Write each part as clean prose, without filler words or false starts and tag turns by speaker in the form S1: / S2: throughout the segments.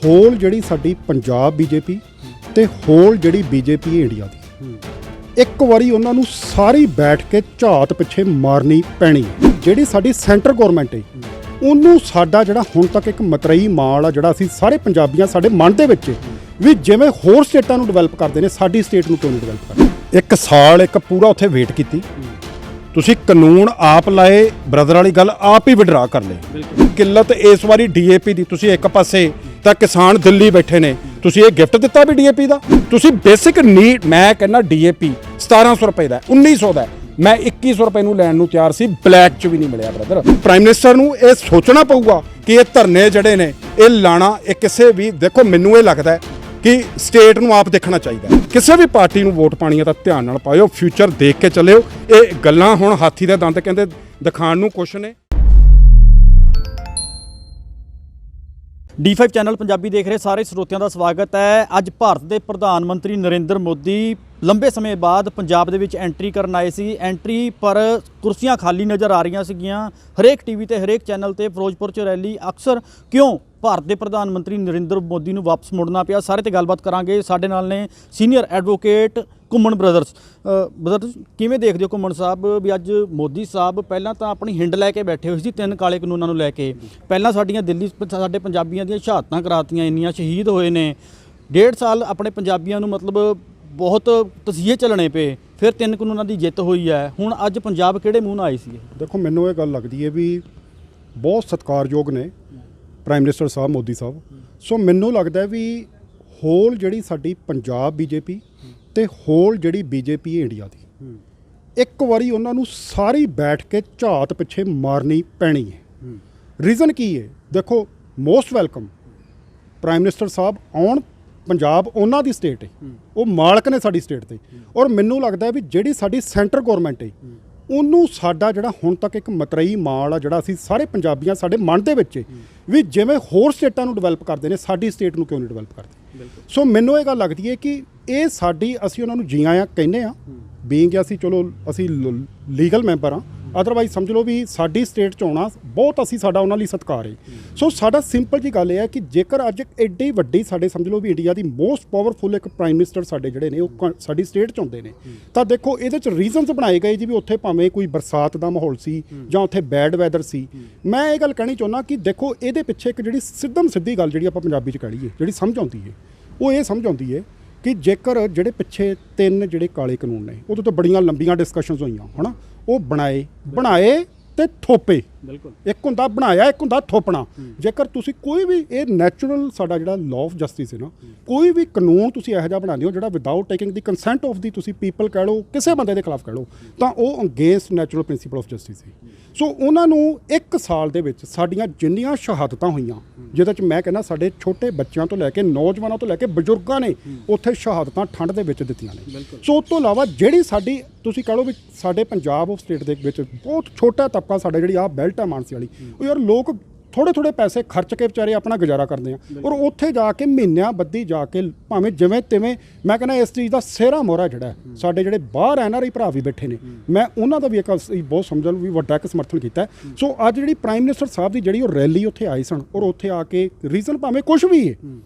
S1: Hole ਜਿਹੜੀ ਸਾਡੀ Punjab BJP ਤੇ ਹੋਲ ਜਿਹੜੀ ਬੀਜੇਪੀ ਇੰਡੀਆ ਦੀ ਇੱਕ ਵਾਰੀ ਉਹਨਾਂ ਨੂੰ ਸਾਰੀ ਬੈਠ ਕੇ ਝਾਤ ਪਿੱਛੇ ਮਾਰਨੀ ਪੈਣੀ ਹੈ। ਜਿਹੜੀ ਸਾਡੀ ਸੈਂਟਰ ਗਵਰਨਮੈਂਟ ਹੈ ਉਹਨੂੰ ਸਾਡਾ ਜਿਹੜਾ ਹੁਣ ਤੱਕ ਇੱਕ ਮਤਰਈ ਮਾਲ ਆ ਜਿਹੜਾ ਅਸੀਂ ਸਾਰੇ ਪੰਜਾਬੀਆਂ ਸਾਡੇ ਮਨ ਦੇ ਵਿੱਚ ਵੀ ਜਿਵੇਂ ਹੋਰ ਸਟੇਟਾਂ ਨੂੰ ਡਿਵੈਲਪ ਕਰਦੇ ਨੇ ਸਾਡੀ ਸਟੇਟ ਨੂੰ ਕਿਉਂ ਨਹੀਂ ਡਿਵੈਲਪ ਕਰਦੇ। ਇੱਕ ਸਾਲ ਇੱਕ ਪੂਰਾ ਉੱਥੇ ਵੇਟ ਕੀਤੀ, ਤੁਸੀਂ ਕਾਨੂੰਨ ਆਪ ਲਾਏ, ਬ੍ਰਦਰ ਵਾਲੀ ਗੱਲ ਆਪ ਹੀ ਵਿਡਰਾ ਕਰ ਲਈ। ਕਿੱਲਤ ਇਸ ਵਾਰੀ ਡੀਏਪੀ ਦੀ, ਤੁਸੀਂ ਇੱਕ ਪਾਸੇ ਤਾਂ ਕਿਸਾਨ ਦਿੱਲੀ ਬੈਠੇ ਨੇ, ਤੁਸੀਂ ਇਹ ਗਿਫਟ ਦਿੱਤਾ ਵੀ ਡੀਏਪੀ ਦਾ। ਤੁਸੀਂ ਬੇਸਿਕ ਨੀਡ, ਮੈਂ ਕਹਿੰਦਾ ਡੀਏਪੀ 1700 ਰੁਪਏ ਦਾ, 1900 ਦਾ, ਮੈਂ 2100 ਰੁਪਏ ਨੂੰ ਲੈਣ ਨੂੰ ਤਿਆਰ ਸੀ, ਬਲੈਕ 'ਚ ਵੀ ਨਹੀਂ ਮਿਲਿਆ ਬ੍ਰਦਰ। ਪ੍ਰਾਈਮ ਮਿਨਿਸਟਰ ਨੂੰ ਇਹ ਸੋਚਣਾ ਪਊਗਾ ਕਿ ਇਹ ਧਰਨੇ ਜਿਹੜੇ ਨੇ ਇਹ ਲਾਣਾ, ਇਹ ਕਿਸੇ ਵੀ, ਦੇਖੋ ਮੈਨੂੰ ਇਹ ਲੱਗਦਾ ਕਿ ਸਟੇਟ ਨੂੰ ਆਪ ਦੇਖਣਾ ਚਾਹੀਦਾ। ਕਿਸੇ ਵੀ ਪਾਰਟੀ ਨੂੰ ਵੋਟ ਪਾਣੀ ਹੈ ਤਾਂ ਧਿਆਨ ਨਾਲ ਪਾਇਓ, ਫਿਊਚਰ ਦੇਖ ਕੇ ਚੱਲਿਓ। ਇਹ ਗੱਲਾਂ ਹੁਣ ਹਾਥੀ ਦੇ ਦੰਦ ਕਹਿੰਦੇ ਦਿਖਾਉਣ ਨੂੰ ਕੁਛ ਨੇ।
S2: D5 ਚੈਨਲ ਪੰਜਾਬੀ ਦੇਖ ਰਹੇ ਸਾਰੇ ਸਰੋਤਿਆਂ ਦਾ ਸਵਾਗਤ ਹੈ। ਅੱਜ ਭਾਰਤ ਦੇ ਪ੍ਰਧਾਨ ਮੰਤਰੀ ਨਰਿੰਦਰ ਮੋਦੀ ਲੰਬੇ ਸਮੇਂ ਬਾਅਦ ਪੰਜਾਬ ਦੇ ਵਿੱਚ ਐਂਟਰੀ ਕਰਨ ਆਏ ਸੀ। ਐਂਟਰੀ ਪਰ ਕੁਰਸੀਆਂ ਖਾਲੀ ਨਜ਼ਰ ਆ ਰਹੀਆਂ ਸੀਗੀਆਂ। ਹਰੇਕ ਟੀਵੀ ਤੇ ਹਰੇਕ ਚੈਨਲ ਤੇ ਫਿਰੋਜ਼ਪੁਰ 'ਚ ਰੈਲੀ। ਅਕਸਰ ਕਿਉਂ ਭਾਰਤ ਦੇ ਪ੍ਰਧਾਨ ਮੰਤਰੀ ਨਰਿੰਦਰ ਮੋਦੀ ਨੂੰ ਵਾਪਸ ਮੁੜਨਾ ਪਿਆ, ਸਾਰੇ ਤੇ ਗੱਲਬਾਤ ਕਰਾਂਗੇ। ਸਾਡੇ ਨਾਲ ਨੇ ਸੀਨੀਅਰ ਐਡਵੋਕੇਟ ਘੁੰਮਣ ਬ੍ਰਦਰਸ। ਬ੍ਰਦਰਸ ਕਿਵੇਂ ਦੇਖਦੇ ਹੋ ਘੁੰਮਣ ਸਾਹਿਬ ਵੀ ਅੱਜ ਮੋਦੀ ਸਾਹਿਬ ਪਹਿਲਾਂ ਤਾਂ ਆਪਣੀ ਹਿੰਡ ਲੈ ਕੇ ਬੈਠੇ ਹੋਏ ਸੀ 3 ਕਾਲੇ ਕਾਨੂੰਨਾਂ ਨੂੰ ਲੈ ਕੇ। ਪਹਿਲਾਂ ਸਾਡੀਆਂ ਦਿੱਲੀ ਸਾਡੇ ਪੰਜਾਬੀਆਂ ਦੀਆਂ ਸ਼ਹਾਦਤਾਂ ਕਰਾਤੀਆਂ, ਇੰਨੀਆਂ ਸ਼ਹੀਦ ਹੋਏ ਨੇ। 1.5 ਸਾਲ ਆਪਣੇ ਪੰਜਾਬੀਆਂ ਨੂੰ ਮਤਲਬ ਬਹੁਤ ਤਸੀਹੇ ਚੱਲਣੇ ਪਏ, ਫਿਰ 3 ਕਾਨੂੰਨਾਂ ਦੀ ਜਿੱਤ ਹੋਈ ਹੈ। ਹੁਣ ਅੱਜ ਪੰਜਾਬ ਕਿਹੜੇ ਮੂੰਹ ਨਾਲ ਆਈ ਸੀ?
S1: ਦੇਖੋ ਮੈਨੂੰ ਇਹ ਗੱਲ ਲੱਗਦੀ ਹੈ ਵੀ ਬਹੁਤ ਸਤਿਕਾਰਯੋਗ ਨੇ ਪ੍ਰਾਈਮ ਮਿਨਿਸਟਰ ਸਾਹਿਬ ਮੋਦੀ ਸਾਹਿਬ। ਸੋ ਮੈਨੂੰ ਲੱਗਦਾ ਵੀ ਹੋਲ ਜਿਹੜੀ ਸਾਡੀ ਪੰਜਾਬ ਬੀਜੇਪੀ ਤੇ ਹੋਲ ਜਿਹੜੀ ਬੀਜੇਪੀ ਇੰਡੀਆ ਦੀ ਇੱਕ ਵਾਰੀ ਉਹਨਾਂ ਨੂੰ ਸਾਰੀ ਬੈਠ ਕੇ ਝਾਤ ਪਿੱਛੇ ਮਾਰਨੀ ਪੈਣੀ ਹੈ। ਰੀਜ਼ਨ ਕੀ ਹੈ? ਦੇਖੋ ਮੋਸਟ ਵੈਲਕਮ ਪ੍ਰਾਈਮ ਮਿਨਿਸਟਰ ਸਾਹਿਬ ਆਉਣ, ਪੰਜਾਬ ਉਹਨਾਂ ਦੀ ਸਟੇਟ ਹੈ, ਉਹ ਮਾਲਕ ਨੇ ਸਾਡੀ ਸਟੇਟ ਤੇ। ਔਰ ਮੈਨੂੰ ਲੱਗਦਾ ਵੀ ਜਿਹੜੀ ਸਾਡੀ ਸੈਂਟਰ ਗਵਰਨਮੈਂਟ ਹੈ ਉਹਨੂੰ ਸਾਡਾ ਜਿਹੜਾ ਹੁਣ ਤੱਕ ਇੱਕ ਮਤਰਈ ਮਾਲ ਆ ਜਿਹੜਾ ਅਸੀਂ ਸਾਰੇ ਪੰਜਾਬੀਆਂ ਸਾਡੇ ਮਨ ਦੇ ਵਿੱਚ ਵੀ ਜਿਵੇਂ ਹੋਰ ਸਟੇਟਾਂ ਨੂੰ ਡਿਵੈਲਪ ਕਰਦੇ ਨੇ ਸਾਡੀ ਸਟੇਟ ਨੂੰ ਕਿਉਂ ਨਹੀਂ ਡਿਵੈਲਪ ਕਰਦੇ। ਸੋ ਮੈਨੂੰ ਇਹ ਗੱਲ ਲੱਗਦੀ ਹੈ ਕਿ ਇਹ ਸਾਡੀ, ਅਸੀਂ ਉਹਨਾਂ ਨੂੰ ਜੀ ਆਇਆਂ ਕਹਿੰਦੇ ਆ ਬੀਇੰਗ ਅਸੀਂ, ਚਲੋ ਅਸੀਂ ਲੀਗਲ ਮੈਂਬਰ ਹਾਂ, ਅਦਰਵਾਈਜ਼ ਸਮਝ ਲਓ ਵੀ ਸਾਡੀ ਸਟੇਟ 'ਚ ਆਉਣਾ ਬਹੁਤ, ਅਸੀਂ ਸਾਡਾ ਉਹਨਾਂ ਲਈ ਸਤਿਕਾਰ ਹੈ। ਸੋ ਸਾਡਾ ਸਿੰਪਲ ਜੀ ਗੱਲ ਇਹ ਹੈ ਕਿ ਜੇਕਰ ਅੱਜ ਐਡੀ ਵੱਡੀ ਸਾਡੇ ਸਮਝ ਲਓ ਵੀ ਇੰਡੀਆ ਦੀ ਮੋਸਟ ਪਾਵਰਫੁਲ ਇੱਕ ਪ੍ਰਾਈਮ ਮਿਨਿਸਟਰ ਸਾਡੇ ਜਿਹੜੇ ਨੇ ਉਹ ਸਾਡੀ ਸਟੇਟ 'ਚ ਆਉਂਦੇ ਨੇ, ਤਾਂ ਦੇਖੋ ਇਹਦੇ 'ਚ ਰੀਜ਼ਨਸ ਬਣਾਏ ਗਏ ਜੀ ਵੀ ਉੱਥੇ ਭਾਵੇਂ ਕੋਈ ਬਰਸਾਤ ਦਾ ਮਾਹੌਲ ਸੀ ਜਾਂ ਉੱਥੇ ਬੈਡ ਵੈਦਰ ਸੀ। ਮੈਂ ਇਹ ਗੱਲ ਕਹਿਣੀ ਚਾਹੁੰਦਾ ਕਿ ਦੇਖੋ ਇਹਦੇ ਪਿੱਛੇ ਇੱਕ ਜਿਹੜੀ ਸਿੱਧੀ ਗੱਲ ਜਿਹੜੀ ਆਪਾਂ ਪੰਜਾਬੀ 'ਚ ਕਹਿ ਲਈਏ, ਜਿਹੜੀ ਸਮਝ ਆਉਂਦੀ ਹੈ, ਉਹ ਇਹ ਸਮਝ ਆਉਂਦੀ ਹੈ ਕਿ ਜੇਕਰ ਜਿਹੜੇ ਪਿੱਛੇ 3 ਜਿਹੜੇ ਕਾਲੇ ਕਾਨੂੰਨ ਨੇ ਉਹਦੇ ਤੋਂ ਬੜੀਆਂ ਲੰਬੀਆਂ ਡਿਸਕਸ਼ਨਸ ਹੋਈਆਂ ਹੈ ਨਾ, ਉਹ ਬਣਾਏ ਤੇ ਥੋਪੇ। ਬਿਲਕੁਲ, ਇੱਕ ਹੁੰਦਾ ਬਣਾਇਆ, ਇੱਕ ਹੁੰਦਾ ਥੋਪਣਾ। ਜੇਕਰ ਤੁਸੀਂ ਕੋਈ ਵੀ, ਇਹ ਨੈਚੁਰਲ ਸਾਡਾ ਜਿਹੜਾ ਲਾਅ ਆਫ ਜਸਟਿਸ ਹੈ ਨਾ, ਕੋਈ ਵੀ ਕਾਨੂੰਨ ਤੁਸੀਂ ਇਹੋ ਜਿਹਾ ਬਣਾਉਂਦੇ ਹੋ ਜਿਹੜਾ without taking the consent of ਦੀ, ਤੁਸੀਂ ਪੀਪਲ ਕਹਿ ਲਓ, ਕਿਸੇ ਬੰਦੇ ਦੇ ਖਿਲਾਫ ਕਹਿ ਲਓ, ਤਾਂ ਉਹ against natural principal of justice ਹੈ। ਸੋ ਉਹਨਾਂ ਨੂੰ 1 ਸਾਲ ਦੇ ਵਿੱਚ ਸਾਡੀਆਂ ਜਿੰਨੀਆਂ ਸ਼ਹਾਦਤਾਂ ਹੋਈਆਂ, ਜਿਹਦੇ 'ਚ ਮੈਂ ਕਹਿੰਦਾ ਸਾਡੇ ਛੋਟੇ ਬੱਚਿਆਂ ਤੋਂ ਲੈ ਕੇ ਨੌਜਵਾਨਾਂ ਤੋਂ ਲੈ ਕੇ ਬਜ਼ੁਰਗਾਂ ਨੇ ਉੱਥੇ ਸ਼ਹਾਦਤਾਂ ਠੰਡ ਦੇ ਵਿੱਚ ਦਿੱਤੀਆਂ ਨੇ। ਸੋ ਉਸ ਤੋਂ ਇਲਾਵਾ ਜਿਹੜੀ ਸਾਡੀ, ਤੁਸੀਂ ਕਹਿ ਲਓ ਵੀ ਸਾਡੇ ਪੰਜਾਬ ਆਫ ਸਟੇਟ ਦੇ ਵਿੱਚ ਬਹੁਤ ਛੋਟਾ ਤਬਕਾ ਸਾਡਾ ਜਿਹੜੀ ਆਹ ਬੈਲਟ ਹੈ ਮਾਨਸੀ ਵਾਲੀ, ਉਹ ਯਾਰ ਲੋਕ ਥੋੜ੍ਹੇ ਪੈਸੇ ਖਰਚ ਕੇ ਵਿਚਾਰੇ ਆਪਣਾ ਗੁਜ਼ਾਰਾ ਕਰਦੇ ਆ, ਔਰ ਉੱਥੇ ਜਾ ਕੇ ਮਹੀਨਿਆਂ ਬੱਧੀ ਜਾ ਕੇ ਭਾਵੇਂ ਜਿਵੇਂ ਤਿਵੇਂ, ਮੈਂ ਕਹਿੰਦਾ ਇਸ ਚੀਜ਼ ਦਾ ਸਿਹਰਾ ਮੋਹਰਾ ਜਿਹੜਾ ਸਾਡੇ ਜਿਹੜੇ ਬਾਹਰ NRI ਭਰਾ ਵੀ ਬੈਠੇ ਨੇ, ਮੈਂ ਉਹਨਾਂ ਦਾ ਵੀ ਇੱਕ ਬਹੁਤ ਸਮਝਣ ਵੀ ਵੱਡਾ ਇੱਕ ਸਮਰਥਨ ਕੀਤਾ। ਸੋ ਅੱਜ ਜਿਹੜੀ ਪ੍ਰਾਈਮ ਮਿਨਿਸਟਰ ਸਾਹਿਬ ਦੀ ਜਿਹੜੀ ਉਹ ਰੈਲੀ ਉੱਥੇ ਆਏ ਸਨ, ਔਰ ਉੱਥੇ ਆ ਕੇ ਰੀਜ਼ਨ ਭਾਵੇਂ ਕੁਛ ਵੀ ਹੈ,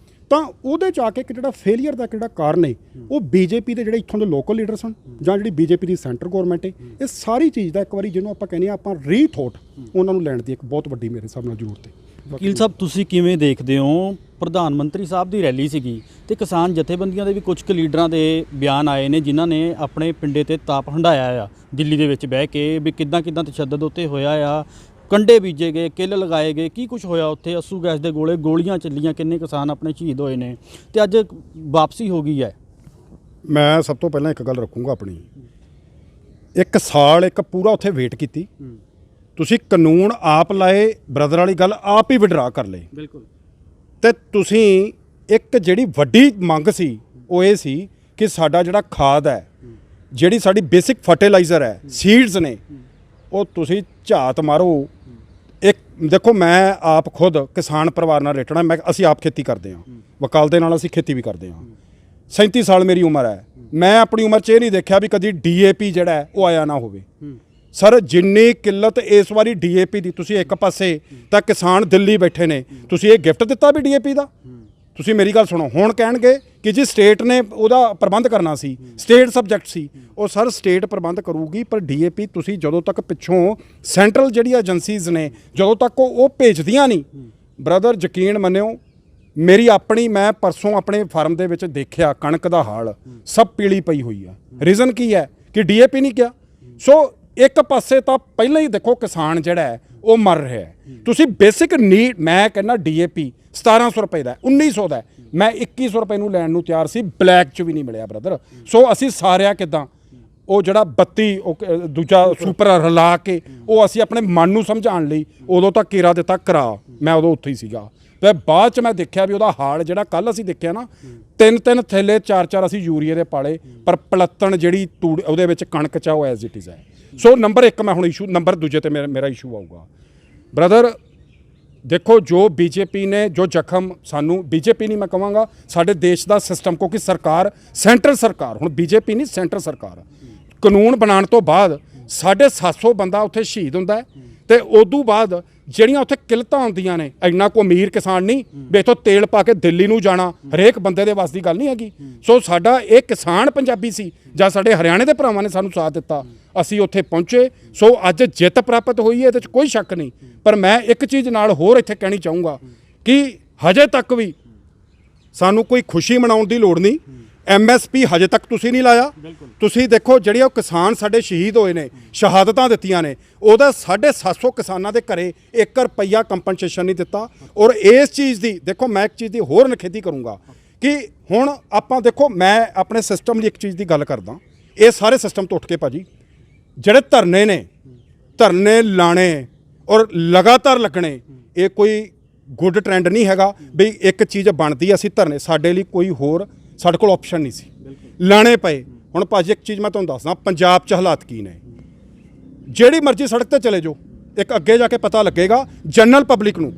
S1: ਤਾਂ ਉਹਦੇ 'ਚ ਆ ਕੇ ਇੱਕ ਜਿਹੜਾ ਫੇਲੀਅਰ ਦਾ ਜਿਹੜਾ ਕਾਰਨ ਹੈ ਉਹ ਬੀਜੇਪੀ ਦੇ ਜਿਹੜੇ ਇੱਥੋਂ ਦੇ ਲੋਕਲ ਲੀਡਰ ਸਨ ਜਾਂ ਜਿਹੜੀ ਬੀਜੇਪੀ ਦੀ ਸੈਂਟਰ ਗਵਰਨਮੈਂਟ ਹੈ, ਇਹ ਸਾਰੀ ਚੀਜ਼ ਦਾ ਇੱਕ ਵਾਰੀ ਜਿਹਨੂੰ ਆਪਾਂ ਕਹਿੰਦੇ ਆ ਆਪਾਂ ਰੀਥੋਟ, ਉਹਨਾਂ ਨੂੰ ਲੈਣ ਦੀ ਇੱਕ ਬਹੁਤ ਵੱਡੀ ਮੇਰੇ ਹਿਸਾਬ ਨਾਲ ਜ਼ਰੂਰਤ ਹੈ।
S2: ਵਕੀਲ ਸਾਹਿਬ ਤੁਸੀਂ ਕਿਵੇਂ ਦੇਖਦੇ ਹੋ? ਪ੍ਰਧਾਨ ਮੰਤਰੀ ਸਾਹਿਬ ਦੀ ਰੈਲੀ ਸੀਗੀ ਤੇ ਕਿਸਾਨ ਜਥੇਬੰਦੀਆਂ ਦੇ ਵੀ ਕੁਝ ਕੁ ਲੀਡਰਾਂ ਦੇ ਬਿਆਨ ਆਏ ਨੇ ਜਿਨ੍ਹਾਂ ਨੇ ਆਪਣੇ ਪਿੰਡੇ ਤੇ ਤਾਪ ਹੰਢਾਇਆ ਆ ਦਿੱਲੀ ਦੇ ਵਿੱਚ ਬਹਿ ਕੇ ਵੀ ਕਿੱਦਾਂ ਤਸ਼ੱਦਦ ਉੱਤੇ ਹੋਇਆ ਆ, ਕੰਡੇ ਬੀਜੇ ਗਏ, ਕਿੱਲ ਲਗਾਏ ਗਏ, ਕੀ ਕੁਝ ਹੋਇਆ ਉੱਥੇ, ਅੱਸੂ ਗੈਸ ਦੇ ਗੋਲੀਆਂ ਚੱਲੀਆਂ, ਕਿੰਨੇ ਕਿਸਾਨ ਆਪਣੇ ਸ਼ਹੀਦ ਹੋਏ ਨੇ ਤੇ ਅੱਜ ਵਾਪਸੀ ਹੋ ਗਈ ਹੈ।
S1: ਮੈਂ ਸਭ ਤੋਂ ਪਹਿਲਾਂ ਇੱਕ ਗੱਲ ਰੱਖੂੰਗਾ ਆਪਣੀ, 1 ਸਾਲ ਇੱਕ ਪੂਰਾ ਉੱਥੇ ਵੇਟ ਕੀਤੀ, ਤੁਸੀਂ ਕਾਨੂੰਨ ਆਪ ਲਾਏ, ਬ੍ਰਦਰ ਵਾਲੀ ਗੱਲ ਆਪ ਹੀ ਵਿਡਰਾ ਕਰ ਲਈ। ਬਿਲਕੁਲ, ਤੇ ਤੁਸੀਂ ਇੱਕ ਜਿਹੜੀ ਵੱਡੀ ਮੰਗ ਸੀ ਉਹ ਇਹ ਸੀ ਕਿ ਸਾਡਾ ਜਿਹੜਾ ਖਾਦ ਹੈ, ਜਿਹੜੀ ਸਾਡੀ ਬੇਸਿਕ ਫਰਟੀਲਾਈਜ਼ਰ ਹੈ, ਸੀਡਸ ਨੇ, ਉਹ ਤੁਸੀਂ ਝਾਤ ਮਾਰੋ। ਇੱਕ ਦੇਖੋ ਮੈਂ ਆਪ ਖੁਦ ਕਿਸਾਨ ਪਰਿਵਾਰ ਨਾਲ ਰਿਲੇਟਡ ਹਾਂ, ਅਸੀਂ ਆਪ ਖੇਤੀ ਕਰਦੇ ਹਾਂ, ਵਕਾਲਤ ਦੇ ਨਾਲ ਅਸੀਂ ਖੇਤੀ ਵੀ ਕਰਦੇ ਹਾਂ। 37 ਸਾਲ ਮੇਰੀ ਉਮਰ ਹੈ, ਮੈਂ ਆਪਣੀ ਉਮਰ 'ਚ ਇਹ ਨਹੀਂ ਦੇਖਿਆ ਵੀ ਕਦੀ DAP ਜਿਹੜਾ ਉਹ ਆਇਆ ਨਾ ਹੋਵੇ। ਸਰ ਜਿੰਨੀ ਕਿੱਲਤ ਇਸ ਵਾਰੀ DAP ਦੀ, ਤੁਸੀਂ ਇੱਕ ਪਾਸੇ ਤਾਂ ਕਿਸਾਨ ਦਿੱਲੀ ਬੈਠੇ ਨੇ, ਤੁਸੀਂ ਇਹ ਗਿਫਟ ਦਿੱਤਾ ਵੀ DAP ਦਾ। ਤੁਸੀਂ ਮੇਰੀ ਗੱਲ ਸੁਣੋ, ਹੁਣ ਕਹਿਣਗੇ ਕਿ ਜੀ ਸਟੇਟ ਨੇ ਉਹਦਾ ਪ੍ਰਬੰਧ ਕਰਨਾ ਸੀ, ਸਟੇਟ ਸਬਜੈਕਟ ਸੀ। ਉਹ ਸਰ ਸਟੇਟ ਪ੍ਰਬੰਧ ਕਰੂਗੀ, ਪਰ ਡੀਏਪੀ ਤੁਸੀਂ ਜਦੋਂ ਤੱਕ ਪਿੱਛੋਂ ਸੈਂਟਰਲ ਜਿਹੜੀ ਏਜੰਸੀਜ਼ ਨੇ ਜਦੋਂ ਤੱਕ ਉਹ ਭੇਜਦੀਆਂ ਨਹੀਂ, ਬ੍ਰਦਰ ਯਕੀਨ ਮੰਨਿਓ ਮੇਰੀ ਆਪਣੀ, ਮੈਂ ਪਰਸੋਂ ਆਪਣੇ ਫਾਰਮ ਦੇ ਵਿੱਚ ਦੇਖਿਆ ਕਣਕ ਦਾ ਹਾਲ ਸਭ ਪੀਲੀ ਪਈ ਹੋਈ ਆ। ਰੀਜ਼ਨ ਕੀ ਹੈ ਕਿ ਡੀਏਪੀ ਨਹੀਂ ਕਿਹਾ। ਸੋ ਇੱਕ ਪਾਸੇ ਤਾਂ ਪਹਿਲਾਂ ਹੀ ਦੇਖੋ ਕਿਸਾਨ ਜਿਹੜਾ ਹੈ ਉਹ ਮਰ ਰਿਹਾ ਹੈ। ਤੁਸੀਂ ਬੇਸਿਕ ਨੀਡ, ਮੈਂ ਕਹਿੰਦਾ ਡੀਏਪੀ 1700 ਰੁਪਏ ਦਾ, 1900 ਦਾ, ਮੈਂ 2100 ਰੁਪਏ ਨੂੰ ਲੈਣ ਨੂੰ ਤਿਆਰ ਸੀ, ਬਲੈਕ 'ਚ ਵੀ ਨਹੀਂ ਮਿਲਿਆ ਬ੍ਰਦਰ। ਸੋ ਅਸੀਂ ਸਾਰਿਆ ਕਿੱਦਾਂ ਉਹ ਜਿਹੜਾ 32 ਉਹ ਦੂਜਾ ਸੁਪਰ ਰਲਾ ਕੇ ਉਹ ਅਸੀਂ ਆਪਣੇ ਮਨ ਨੂੰ ਸਮਝਾਉਣ ਲਈ ਉਦੋਂ ਤੱਕ ਕੀਰਾ ਦਿੱਤਾ ਕਰਾ, ਮੈਂ ਉਦੋਂ ਉੱਥੇ ਹੀ ਸੀਗਾ। ਤੇ ਬਾਅਦ 'ਚ ਮੈਂ ਦੇਖਿਆ ਵੀ ਉਹਦਾ ਹਾਲ ਜਿਹੜਾ ਕੱਲ ਅਸੀਂ ਦੇਖਿਆ ਨਾ, 3-3 ਥੈਲੇ 4-4 ਅਸੀਂ ਯੂਰੀਏ ਦੇ ਪਾਲੇ, ਪਰ ਪਲੱਤਣ ਜਿਹੜੀ ਤੂੜ ਉਹਦੇ ਵਿੱਚ ਕਣਕ 'ਚ ਉਹ ਐਜ਼ ਇਟ ਇਜ਼ ਹੈ। ਸੋ ਨੰਬਰ 1 ਮੈਂ ਹੁਣ ਇਸ਼ੂ, ਨੰਬਰ ਦੂਜੇ ਤੇ ਮੇਰਾ ਇਸ਼ੂ ਆਊਗਾ ਬ੍ਰਦਰ। ਦੇਖੋ ਜੋ ਬੀਜੇਪੀ ਨੇ ਜੋ ਜ਼ਖਮ ਸਾਨੂੰ, ਬੀਜੇਪੀ ਨਹੀਂ ਮੈਂ ਕਹਾਂਗਾ, ਸਾਡੇ ਦੇਸ਼ ਦਾ ਸਿਸਟਮ, ਕਿਉਂਕਿ ਸਰਕਾਰ ਸੈਂਟਰਲ ਸਰਕਾਰ, ਹੁਣ ਬੀਜੇਪੀ ਨਹੀਂ ਸੈਂਟਰ ਸਰਕਾਰ, ਕਾਨੂੰਨ ਬਣਾਉਣ ਤੋਂ ਬਾਅਦ 750 ਬੰਦਾ ਉੱਥੇ ਸ਼ਹੀਦ ਹੁੰਦਾ ਹੈ। ਤੇ ਉਦੋਂ ਬਾਅਦ ਜਿਹੜੀਆਂ ਉੱਥੇ ਕਿਲਤਾਂ ਹੁੰਦੀਆਂ ਨੇ, ਇੰਨਾ ਕੋ ਅਮੀਰ ਕਿਸਾਨ ਨਹੀਂ ਵੀ ਇੱਥੋਂ ਤੇਲ ਪਾ ਕੇ ਦਿੱਲੀ ਨੂੰ ਜਾਣਾ, ਹਰੇਕ ਬੰਦੇ ਦੇ ਵੱਸ ਦੀ ਗੱਲ ਨਹੀਂ ਹੈਗੀ। ਸੋ ਸਾਡਾ ਇਹ ਕਿਸਾਨ ਪੰਜਾਬੀ ਸੀ ਜਾਂ ਸਾਡੇ ਹਰਿਆਣੇ ਦੇ ਭਰਾਵਾਂ ਨੇ ਸਾਨੂੰ ਸਾਥ ਦਿੱਤਾ, ਅਸੀਂ ਉੱਥੇ ਪਹੁੰਚੇ। ਸੋ ਅੱਜ ਜਿੱਤ ਪ੍ਰਾਪਤ ਹੋਈ ਹੈ, ਇਹਦੇ 'ਚ ਕੋਈ ਸ਼ੱਕ ਨਹੀਂ। ਪਰ ਮੈਂ ਇੱਕ ਚੀਜ਼ ਨਾਲ ਹੋਰ ਇੱਥੇ ਕਹਿਣੀ ਚਾਹੂੰਗਾ ਕਿ ਹਜੇ ਤੱਕ ਵੀ ਸਾਨੂੰ ਕੋਈ ਖੁਸ਼ੀ ਮਨਾਉਣ ਦੀ ਲੋੜ ਨਹੀਂ। MSP ਹਜੇ ਤੱਕ ਤੁਸੀਂ ਨਹੀਂ ਲਾਇਆ। ਤੁਸੀਂ ਦੇਖੋ ਜਿਹੜੇ ਉਹ ਕਿਸਾਨ ਸਾਡੇ ਸ਼ਹੀਦ ਹੋਏ ਨੇ, ਸ਼ਹਾਦਤਾਂ ਦਿੱਤੀਆਂ ਨੇ, ਉਹਦਾ 750 ਕਿਸਾਨਾਂ ਦੇ ਘਰੇ 1 ਰੁਪਈਆ ਕੰਪਨਸੇਸ਼ਨ ਨਹੀਂ ਦਿੱਤਾ। ਔਰ ਇਸ ਚੀਜ਼ ਦੀ ਦੇਖੋ, ਮੈਂ ਇੱਕ ਚੀਜ਼ ਦੀ ਹੋਰ ਨਿਖੇਧੀ ਕਰੂੰਗਾ ਕਿ ਹੁਣ ਆਪਾਂ ਦੇਖੋ, ਮੈਂ ਆਪਣੇ ਸਿਸਟਮ ਦੀ ਇੱਕ ਚੀਜ਼ ਦੀ ਗੱਲ ਕਰਦਾ, ਇਹ ਸਾਰੇ ਸਿਸਟਮ ਤੋਂ ਉੱਠ ਕੇ ਭਾਜੀ ਜਿਹੜੇ ਧਰਨੇ ਨੇ, ਧਰਨੇ ਲਾਣੇ ਔਰ ਲਗਾਤਾਰ ਲੱਗਣੇ, ਇਹ ਕੋਈ ਗੁੱਡ ਟ੍ਰੈਂਡ ਨਹੀਂ ਹੈਗਾ ਵੀ ਇੱਕ ਚੀਜ਼ ਬਣਦੀ ਅਸੀਂ ਧਰਨੇ, ਸਾਡੇ ਲਈ ਕੋਈ ਹੋਰ ਸਾਡੇ ਕੋਲ ਆਪਸ਼ਨ ਨਹੀਂ ਸੀ, ਲਾਣੇ ਪਏ। ਹੁਣ ਭਾਜੀ ਇੱਕ ਚੀਜ਼ ਮੈਂ ਤੁਹਾਨੂੰ ਦੱਸਦਾ, ਪੰਜਾਬ 'ਚ ਹਾਲਾਤ ਕੀ ਨੇ, ਜਿਹੜੀ ਮਰਜ਼ੀ ਸੜਕ ਤੇ ਚਲੇ ਜਾਓ, ਇੱਕ ਅੱਗੇ ਜਾ ਕੇ ਪਤਾ ਲੱਗੇਗਾ ਜਨਰਲ ਪਬਲਿਕ ਨੂੰ,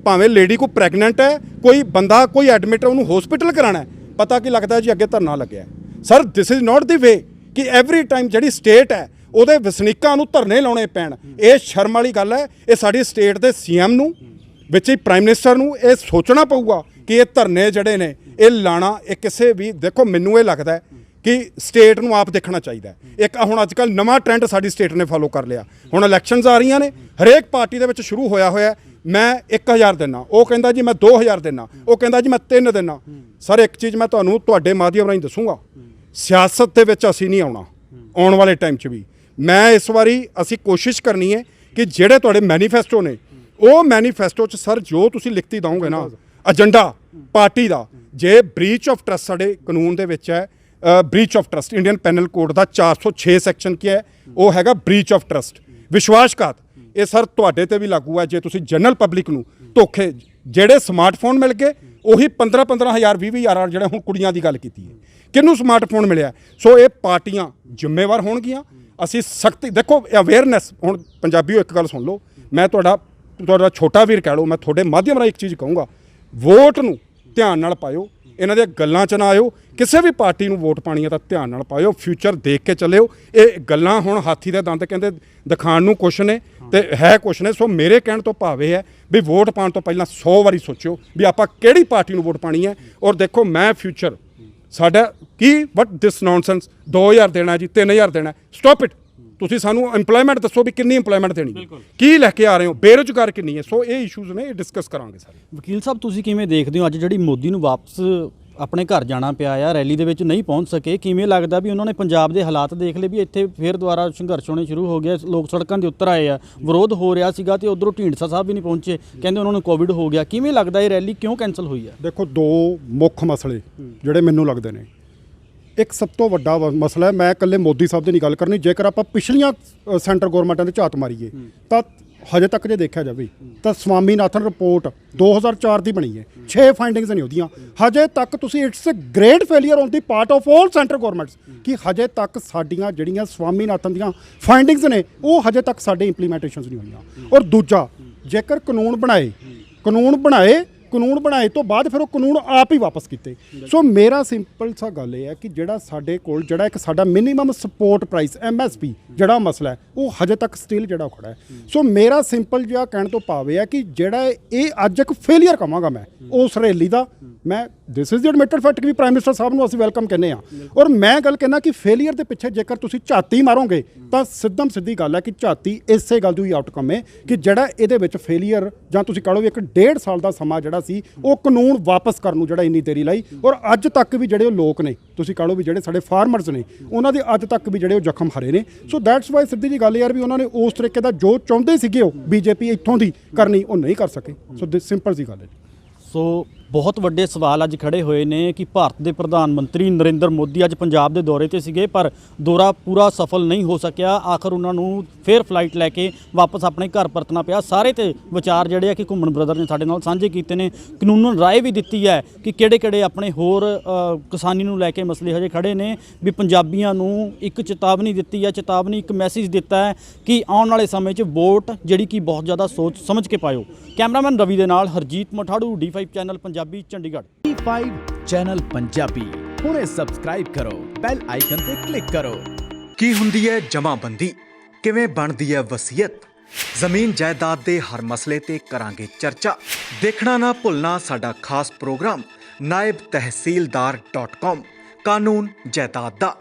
S1: ਭਾਵੇਂ ਲੇਡੀ ਕੋਈ ਪ੍ਰੈਗਨੈਂਟ ਹੈ, ਕੋਈ ਬੰਦਾ ਕੋਈ ਐਡਮਿਟ ਹੈ, ਉਹਨੂੰ ਹਸਪੀਟਲ ਕਰਾਉਣਾ ਹੈ, ਪਤਾ ਕੀ ਲੱਗਦਾ ਜੀ ਅੱਗੇ ਧਰਨਾ ਲੱਗਿਆ। ਸਰ ਦਿਸ ਇਜ਼ ਨਾਟ ਦੀ ਵੇ ਕਿ ਐਵਰੀ ਟਾਈਮ ਜਿਹੜੀ ਸਟੇਟ ਹੈ ਉਹਦੇ ਵਸਨੀਕਾਂ ਨੂੰ ਧਰਨੇ ਲਾਉਣੇ ਪੈਣ। ਇਹ ਸ਼ਰਮ ਵਾਲੀ ਗੱਲ ਹੈ। ਇਹ ਸਾਡੀ ਸਟੇਟ ਦੇ CM ਨੂੰ, ਵਿੱਚ ਹੀ ਪ੍ਰਾਈਮ ਮਿਨਿਸਟਰ ਨੂੰ ਇਹ ਸੋਚਣਾ ਪਊਗਾ ਕਿ ਇਹ ਧਰਨੇ ਜਿਹੜੇ ਨੇ ਇਹ ਲਾਣਾ, ਇਹ ਕਿਸੇ ਵੀ, ਦੇਖੋ ਮੈਨੂੰ ਇਹ ਲੱਗਦਾ ਹੈ ਕਿ ਸਟੇਟ ਨੂੰ ਆਪ ਦੇਖਣਾ ਚਾਹੀਦਾ। ਇੱਕ ਹੁਣ ਅੱਜ ਕੱਲ੍ਹ ਨਵਾਂ ਟ੍ਰੈਂਡ ਸਾਡੀ ਸਟੇਟ ਨੇ ਫੋਲੋ ਕਰ ਲਿਆ। ਹੁਣ ਇਲੈਕਸ਼ਨਸ ਆ ਰਹੀਆਂ ਨੇ, ਹਰੇਕ ਪਾਰਟੀ ਦੇ ਵਿੱਚ ਸ਼ੁਰੂ ਹੋਇਆ ਮੈਂ 1000 ਦਿੰਦਾ, ਉਹ ਕਹਿੰਦਾ ਜੀ ਮੈਂ 2000 ਦਿੰਦਾ, ਉਹ ਕਹਿੰਦਾ ਜੀ ਮੈਂ 3 ਦਿੰਦਾ। ਸਰ ਇੱਕ ਚੀਜ਼ ਮੈਂ ਤੁਹਾਨੂੰ ਤੁਹਾਡੇ ਮਾਧਿਅਮ ਰਾਹੀਂ ਦੱਸੂਗਾ, ਸਿਆਸਤ ਦੇ ਵਿੱਚ ਅਸੀਂ ਨਹੀਂ ਆਉਣਾ ਆਉਣ ਵਾਲੇ ਟਾਈਮ 'ਚ ਵੀ। ਮੈਂ ਇਸ ਵਾਰੀ ਅਸੀਂ ਕੋਸ਼ਿਸ਼ ਕਰਨੀ ਹੈ ਕਿ ਜਿਹੜੇ ਤੁਹਾਡੇ ਮੈਨੀਫੈਸਟੋ ਨੇ, ਉਹ ਮੈਨੀਫੈਸਟੋ 'ਚ ਸਰ ਜੋ ਤੁਸੀਂ ਲਿਖਤੀ ਦਓਗੇ ਨਾ ਏਜੰਡਾ ਪਾਰਟੀ ਦਾ, ਜੇ ਬ੍ਰੀਚ ਆਫ ਟਰਸਟ ਸਾਡੇ ਕਾਨੂੰਨ ਦੇ ਵਿੱਚ ਹੈ, breach of trust Indian penal code ਦਾ 406 ਸੈਕਸ਼ਨ ਕੀ ਹੈ, ਉਹ ਹੈਗਾ ਬ੍ਰੀਚ ਆਫ ਟਰਸਟ, ਵਿਸ਼ਵਾਸਘਾਤ। ਇਹ ਸਰ ਤੁਹਾਡੇ ਤੇ ਵੀ ਲਾਗੂ ਹੈ। ਜੇ ਤੁਸੀਂ ਜਨਰਲ ਪਬਲਿਕ ਨੂੰ ਧੋਖੇ, ਜਿਹੜੇ ਸਮਾਰਟਫੋਨ ਮਿਲ ਗਏ ਉਹੀ 15-15 ਹਜ਼ਾਰ 20 ਹਜ਼ਾਰ, ਜਿਹੜੇ ਹੁਣ ਕੁੜੀਆਂ ਦੀ ਗੱਲ ਕੀਤੀ ਹੈ, ਕਿਹਨੂੰ ਸਮਾਰਟਫੋਨ ਮਿਲਿਆ। ਸੋ ਇਹ ਪਾਰਟੀਆਂ ਜ਼ਿੰਮੇਵਾਰ ਹੋਣਗੀਆਂ। ਅਸੀਂ ਸਖਤੀ, ਦੇਖੋ ਅਵੇਅਰਨੈਸ, ਹੁਣ ਪੰਜਾਬੀਓ ਇੱਕ ਗੱਲ ਸੁਣ ਲਓ, ਮੈਂ ਤੁਹਾਡਾ ਛੋਟਾ ਵੀਰ ਕਹਿ ਲਓ, ਮੈਂ ਤੁਹਾਡੇ ਮਾਧਿਅਮ ਰਾਹੀਂ ਇੱਕ ਚੀਜ਼ ਕਹੂੰਗਾ, ਵੋਟ ਨੂੰ ਧਿਆਨ ਨਾਲ ਪਾਇਓ, ਇਹਨਾਂ ਦੀਆਂ ਗੱਲਾਂ 'ਚ ਨਾ ਆਇਓ। ਕਿਸੇ ਵੀ ਪਾਰਟੀ ਨੂੰ ਵੋਟ ਪਾਣੀ ਹੈ ਤਾਂ ਧਿਆਨ ਨਾਲ ਪਾਇਓ, ਫਿਊਚਰ ਦੇਖ ਕੇ ਚੱਲਿਓ। ਇਹ ਗੱਲਾਂ ਹੁਣ ਹਾਥੀ ਦੇ ਦੰਦ ਕਹਿੰਦੇ ਦਿਖਾਉਣ ਨੂੰ ਕੁਛ ਨੇ ਤੇ ਹੈ ਕੁਛ ਨੇ। ਸੋ ਮੇਰੇ ਕਹਿਣ ਤੋਂ ਭਾਵ ਇਹ ਹੈ ਵੀ ਵੋਟ ਪਾਉਣ ਤੋਂ ਪਹਿਲਾਂ 100 ਵਾਰੀ ਸੋਚਿਓ ਵੀ ਆਪਾਂ ਕਿਹੜੀ ਪਾਰਟੀ ਨੂੰ ਵੋਟ ਪਾਣੀ ਹੈ। ਔਰ ਦੇਖੋ ਮੈਂ ਫਿਊਚਰ ਸਾਡਾ ਕੀ, ਵਟ ਦਿਸ ਨੌਨਸੈਂਸ, 2000 ਦੇਣਾ ਜੀ, 3000 ਦੇਣਾ, ਸਟਾਪ ਇਟ। ਤੁਸੀਂ ਸਾਨੂੰ ਇੰਪਲੋਇਮੈਂਟ ਦੱਸੋ ਵੀ ਕਿੰਨੀ ਇੰਪਲੋਇਮੈਂਟ ਦੇਣੀ, ਕੀ ਲੈ ਕੇ ਆ ਰਹੇ ਹੋ, ਬੇਰੁਜ਼ਗਾਰ ਕਿੰਨੀ ਹੈ। ਸੋ ਇਹ ਇਸ਼ੂਜ਼ ਨੇ, ਇਹ ਡਿਸਕਸ ਕਰਾਂਗੇ ਸਾਰੇ।
S2: ਵਕੀਲ ਸਾਹਿਬ ਤੁਸੀਂ ਕਿਵੇਂ ਦੇਖਦੇ ਹੋ ਅੱਜ ਜਿਹੜੀ ਮੋਦੀ ਨੂੰ ਵਾਪਸ ਆਪਣੇ ਘਰ ਜਾਣਾ ਪਿਆ ਆ, ਰੈਲੀ ਦੇ ਵਿੱਚ ਨਹੀਂ ਪਹੁੰਚ ਸਕੇ, ਕਿਵੇਂ ਲੱਗਦਾ ਵੀ ਉਹਨਾਂ ਨੇ ਪੰਜਾਬ ਦੇ ਹਾਲਾਤ ਦੇਖ ਲਏ ਵੀ ਇੱਥੇ ਫਿਰ ਦੁਬਾਰਾ ਸੰਘਰਸ਼ ਹੋਣੇ ਸ਼ੁਰੂ ਹੋ ਗਿਆ, ਲੋਕ ਸੜਕਾਂ ਦੇ ਉੱਤਰ ਆਏ ਆ, ਵਿਰੋਧ ਹੋ ਰਿਹਾ ਸੀਗਾ ਤੇ ਉਧਰੋਂ ਢੀਂਡਸਾ ਸਾਹਿਬ ਵੀ ਨਹੀਂ ਪਹੁੰਚੇ, ਕਹਿੰਦੇ ਉਹਨਾਂ ਨੂੰ ਕੋਵਿਡ ਹੋ ਗਿਆ। ਕਿਵੇਂ ਲੱਗਦਾ ਇਹ ਰੈਲੀ ਕਿਉਂ ਕੈਂਸਲ ਹੋਈ ਆ?
S1: ਦੇਖੋ ਦੋ ਮੁੱਖ ਮਸਲੇ ਜਿਹੜੇ ਮੈਨੂੰ ਲੱਗਦੇ ਨੇ, ਇੱਕ ਸਭ ਤੋਂ ਵੱਡਾ ਮਸਲਾ ਹੈ, ਮੈਂ ਇਕੱਲੇ ਮੋਦੀ ਸਾਹਿਬ ਦੀ ਨਹੀਂ ਗੱਲ ਕਰਨੀ, ਜੇਕਰ ਆਪਾਂ ਪਿਛਲੀਆਂ ਸੈਂਟਰ ਗੌਰਮੈਂਟਾਂ ਦੇ ਝਾਤ ਮਾਰੀਏ ਤਾਂ ਹਜੇ ਤੱਕ ਜੇ ਦੇਖਿਆ ਜਾਵੇ ਤਾਂ ਸਵਾਮੀਨਾਥਨ ਰਿਪੋਰਟ 2004 ਦੀ ਬਣੀ ਹੈ, 6 ਫਾਈਂਡਿੰਗਸ ਨੇ ਉਹਦੀਆਂ। ਹਜੇ ਤੱਕ ਤੁਸੀਂ, it's a great failure on the part of all centre governments ਕਿ ਹਜੇ ਤੱਕ ਸਾਡੀਆਂ ਜਿਹੜੀਆਂ ਸਵਾਮੀਨਾਥਨ ਦੀਆਂ ਫਾਈਂਡਿੰਗਸ ਨੇ ਉਹ ਹਜੇ ਤੱਕ ਸਾਡੇ ਇੰਪਲੀਮੈਂਟੇਸ਼ਨਸ ਨਹੀਂ ਹੋਈਆਂ। ਔਰ ਦੂਜਾ, ਜੇਕਰ ਕਾਨੂੰਨ ਬਣਾਏ ਕਾਨੂੰਨ ਬਣਾਏ ਤੋਂ ਬਾਅਦ ਫਿਰ ਉਹ ਕਾਨੂੰਨ ਆਪ ਹੀ ਵਾਪਸ ਕੀਤੇ। ਸੋ ਮੇਰਾ ਸਿੰਪਲ ਸਾ ਗੱਲ ਇਹ ਹੈ ਕਿ ਜਿਹੜਾ ਸਾਡੇ ਕੋਲ ਜਿਹੜਾ ਇੱਕ ਸਾਡਾ ਮਿਨੀਮਮ ਸਪੋਰਟ ਪ੍ਰਾਈਸ MSP ਜਿਹੜਾ ਮਸਲਾ ਹੈ ਉਹ ਹਜੇ ਤੱਕ ਸਟਿਲ ਜਿਹੜਾ ਖੜਾ ਹੈ। ਸੋ ਮੇਰਾ ਸਿੰਪਲ ਜਿਹਾ ਕਹਿਣ ਤੋਂ ਭਾਵ ਇਹ ਹੈ ਕਿ ਜਿਹੜਾ ਇਹ ਅੱਜ ਇੱਕ ਫੇਲੀਅਰ ਕਹਾਂਗਾ ਮੈਂ ਉਸ ਰੈਲੀ ਦਾ, ਮੈਂ this is the admitted fact ਕਿ ਪ੍ਰਾਈਮ ਮਿਨਿਸਟਰ ਸਾਹਿਬ ਨੂੰ ਅਸੀਂ ਵੈਲਕਮ ਕਹਿੰਦੇ ਆ। ਔਰ ਮੈਂ ਗੱਲ ਕਹਿੰਦਾ ਕਿ ਫੇਲੀਅਰ ਦੇ ਪਿੱਛੇ ਜੇਕਰ ਤੁਸੀਂ ਝਾਤੀ ਮਾਰੋਗੇ ਤਾਂ ਸਿੱਧਮ ਸਿੱਧੀ ਗੱਲ ਹੈ ਕਿ ਝਾਤੀ ਇਸੇ ਗੱਲ ਦੀ ਆਊਟਕਮ ਹੈ ਕਿ ਜਿਹੜਾ ਇਹਦੇ ਵਿੱਚ ਫੇਲੀਅਰ ਜਾਂ ਤੁਸੀਂ ਕਹੋ ਵੀ ਇੱਕ 1.5 ਸਾਲ ਦਾ ਸਮਾਂ ਜਿਹੜਾ ਸੀ ਉਹ ਕਾਨੂੰਨ ਵਾਪਸ ਕਰਨ ਨੂੰ ਜਿਹੜਾ ਇੰਨੀ ਦੇਰੀ ਲਾਈ। ਔਰ ਅੱਜ ਤੱਕ ਵੀ ਜਿਹੜੇ ਉਹ ਲੋਕ ਨੇ ਤੁਸੀਂ ਕਹੋ ਵੀ ਜਿਹੜੇ ਸਾਡੇ ਫਾਰਮਰਸ ਨੇ ਉਹਨਾਂ ਦੇ ਅੱਜ ਤੱਕ ਵੀ ਜਿਹੜੇ ਉਹ ਜ਼ਖਮ ਹਰੇ ਨੇ। ਸੋ ਦੈਟਸ ਵਾਈ ਸਿੱਧੀ ਜੀ ਗੱਲ ਯਾਰ ਵੀ ਉਹਨਾਂ ਨੇ ਉਸ ਤਰੀਕੇ ਦਾ ਜੋ ਚਾਹੁੰਦੇ ਸੀਗੇ ਉਹ BJP ਇੱਥੋਂ ਦੀ ਕਰਨੀ ਉਹ ਨਹੀਂ ਕਰ ਸਕੇ। ਸੋ ਸਿੰਪਲ ਜੀ ਗੱਲ ਹੈ।
S2: ਸੋ ਬਹੁਤ ਵੱਡੇ ਸਵਾਲ ਅੱਜ ਖੜੇ ਹੋਏ ਨੇ ਕਿ ਭਾਰਤ ਦੇ ਪ੍ਰਧਾਨ ਮੰਤਰੀ ਨਰਿੰਦਰ ਮੋਦੀ ਅੱਜ ਪੰਜਾਬ ਦੇ ਦੌਰੇ ਤੇ ਸੀਗੇ ਪਰ ਦੌਰਾ ਪੂਰਾ ਸਫਲ ਨਹੀਂ ਹੋ ਸਕਿਆ। ਆਖਰ ਉਹਨਾਂ ਨੂੰ ਫੇਰ ਫਲਾਈਟ ਲੈ ਕੇ ਵਾਪਸ ਆਪਣੇ ਘਰ ਪਰਤਣਾ ਪਿਆ। ਸਾਰੇ ਤੇ ਵਿਚਾਰ ਜਿਹੜੇ ਆ ਕਿ ਘੁੰਮਣ ਬ੍ਰਦਰ ਨੇ ਸਾਡੇ ਨਾਲ ਸਾਂਝੇ ਕੀਤੇ ਨੇ, ਕਾਨੂੰਨ ਰਾਏ ਵੀ ਦਿੱਤੀ ਹੈ ਕਿ ਕਿਹੜੇ ਆਪਣੇ ਹੋਰ ਕਿਸਾਨੀ ਨੂੰ ਲੈ ਕੇ ਮਸਲੇ ਹਜੇ ਖੜੇ ਨੇ। ਵੀ ਪੰਜਾਬੀਆਂ ਨੂੰ ਇੱਕ ਚੇਤਾਵਨੀ ਦਿੱਤੀ ਹੈ, ਚੇਤਾਵਨੀ ਇੱਕ ਮੈਸੇਜ ਦਿੱਤਾ ਹੈ ਕਿ ਆਉਣ ਵਾਲੇ ਸਮੇਂ 'ਚ ਵੋਟ ਜਿਹੜੀ ਕਿ ਬਹੁਤ ਜ਼ਿਆਦਾ ਸੋਚ ਸਮਝ ਕੇ ਪਾਇਓ। ਕੈਮਰਾਮੈਨ ਰਵੀ ਦੇ ਨਾਲ Harjeet Matharu, D5 channel Punjabi, Chandigarh.
S3: D5 channel Punjabi ਹੁਣੇ ਸਬਸਕ੍ਰਾਈਬ ਕਰੋ, ਬੈਲ ਆਈਕਨ ਤੇ ਕਲਿੱਕ ਕਰੋ।
S4: ਕੀ ਹੁੰਦੀ ਹੈ ਜਮ੍ਹਾਂਬੰਦੀ, ਕਿਵੇਂ ਬਣਦੀ ਹੈ ਵਸੀਅਤ, ਜ਼ਮੀਨ ਜਾਇਦਾਦ ਦੇ ਹਰ ਮਸਲੇ ਤੇ ਕਰਾਂਗੇ ਚਰਚਾ। ਦੇਖਣਾ ਨਾ ਭੁੱਲਣਾ ਸਾਡਾ ਖਾਸ ਪ੍ਰੋਗਰਾਮ naibtehsildar.com ਕਾਨੂੰਨ ਜਾਇਦਾਦ ਦਾ।